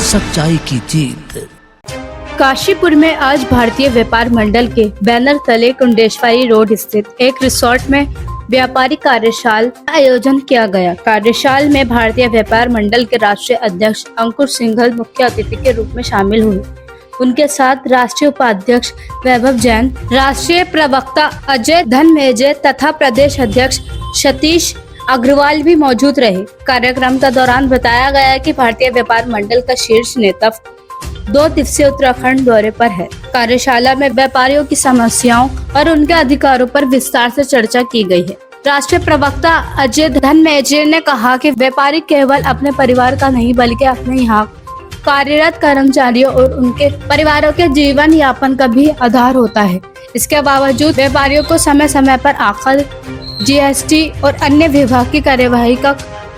सच्चाई की जीत। काशीपुर में आज भारतीय व्यापार मंडल के बैनर तले कुंडेश्वरी रोड स्थित एक रिसोर्ट में व्यापारी कार्यशाला का आयोजन किया गया। कार्यशाला में भारतीय व्यापार मंडल के राष्ट्रीय अध्यक्ष अंकुर सिंघल मुख्य अतिथि के रूप में शामिल हुए। उनके साथ राष्ट्रीय उपाध्यक्ष वैभव जैन, राष्ट्रीय प्रवक्ता अजय धनमेजे तथा प्रदेश अध्यक्ष सतीश अग्रवाल भी मौजूद रहे। कार्यक्रम के दौरान बताया गया कि भारतीय व्यापार मंडल का शीर्ष नेतृत्व 2 दिवसीय उत्तराखंड दौरे पर है। कार्यशाला में व्यापारियों की समस्याओं और उनके अधिकारों पर विस्तार से चर्चा की गई है। राष्ट्रीय प्रवक्ता अजय धनमेजे ने कहा कि व्यापारी केवल अपने परिवार का नहीं बल्कि अपने यहाँ कार्यरत कर्मचारियों और उनके परिवारों के जीवन यापन का भी आधार होता है। इसके बावजूद व्यापारियों को समय समय पर आकर जीएसटी और अन्य विभाग की कार्यवाही का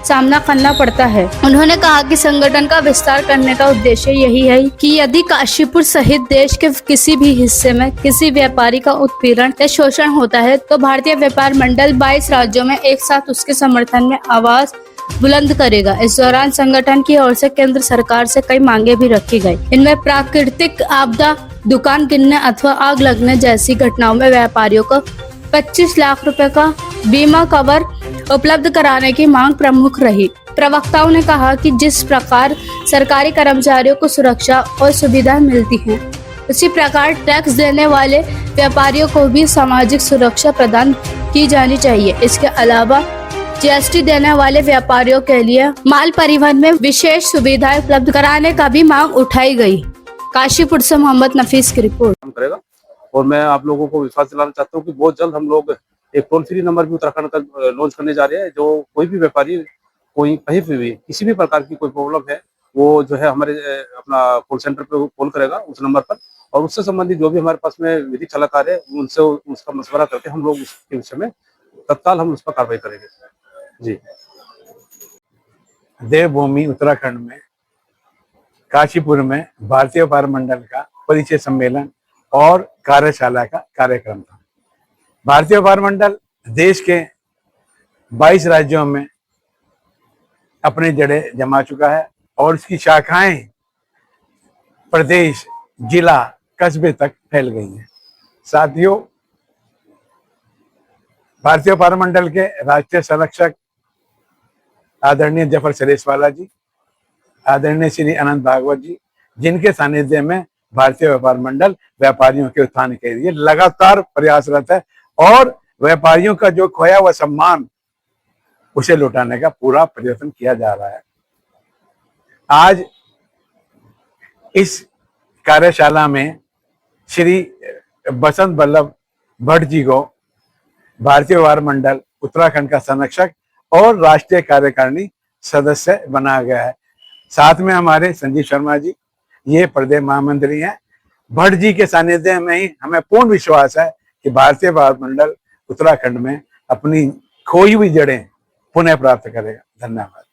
सामना करना पड़ता है। उन्होंने कहा कि संगठन का विस्तार करने का उद्देश्य यही है कि यदि काशीपुर सहित देश के किसी भी हिस्से में किसी व्यापारी का उत्पीड़न या शोषण होता है तो भारतीय व्यापार मंडल 22 राज्यों में एक साथ उसके समर्थन में आवाज बुलंद करेगा। इस दौरान संगठन की ओर से केंद्र सरकार से कई मांगे भी रखी गई। इनमें प्राकृतिक आपदा, दुकान गिरने अथवा आग लगने जैसी घटनाओं में व्यापारियों को 25 लाख रुपए का बीमा कवर उपलब्ध कराने की मांग प्रमुख रही। प्रवक्ताओं ने कहा कि जिस प्रकार सरकारी कर्मचारियों को सुरक्षा और सुविधा मिलती है, उसी प्रकार टैक्स देने वाले व्यापारियों को भी सामाजिक सुरक्षा प्रदान की जानी चाहिए। इसके अलावा जीएसटी देने वाले व्यापारियों के लिए माल परिवहन में विशेष सुविधाएं उपलब्ध कराने का भी मांग उठाई गई। काशीपुर से मोहम्मद नफीस की रिपोर्ट करेगा। और मैं आप लोगों को विश्वास दिलाना चाहता हूँ कि बहुत जल्द हम लोग एक टोल फ्री नंबर भी उत्तराखंड का लॉन्च करने जा रहे हैं। जो कोई भी व्यापारी कोई कहीं पे भी किसी भी प्रकार की कोई प्रॉब्लम है वो जो है हमारे अपना कॉल सेंटर पे कॉल करेगा उस नंबर पर, और उससे संबंधित जो भी हमारे पास में विधिक सलाहकार है उनसे उसका मशवरा करके हम लोग उसके विषय में तत्काल हम उस पर कार्रवाई करेंगे। जी। देवभूमि उत्तराखंड में काशीपुर में भारतीय व्यापार मंडल का परिचय सम्मेलन और कार्यशाला का कार्यक्रम था। भारतीय व्यापार मंडल देश के 22 राज्यों में अपने जड़ें जमा चुका है और इसकी शाखाएं प्रदेश, जिला, कस्बे तक फैल गई हैं। साथियों, भारतीय व्यापार मंडल के राष्ट्रीय संरक्षक आदरणीय जफर सरेशवाला जी, आदरणीय श्री अनंत भागवत जी, जिनके सानिध्य में भारतीय व्यापार मंडल व्यापारियों के उत्थान के लिए लगातार प्रयासरत है और व्यापारियों का जो खोया हुआ सम्मान उसे लौटाने का पूरा प्रयत्न किया जा रहा है। आज इस कार्यशाला में श्री बसंत बल्लभ भट्ट जी को भारतीय व्यापार मंडल उत्तराखंड का संरक्षक और राष्ट्रीय कार्यकारिणी सदस्य बनाया गया है। साथ में हमारे संजीव शर्मा जी, ये प्रदेश महामंत्री हैं। भट्ट जी के सानिध्य में ही हमें पूर्ण विश्वास है कि भारतीय व्यापार मंडल उत्तराखंड में अपनी खोई हुई जड़ें पुनः प्राप्त करेगा। धन्यवाद।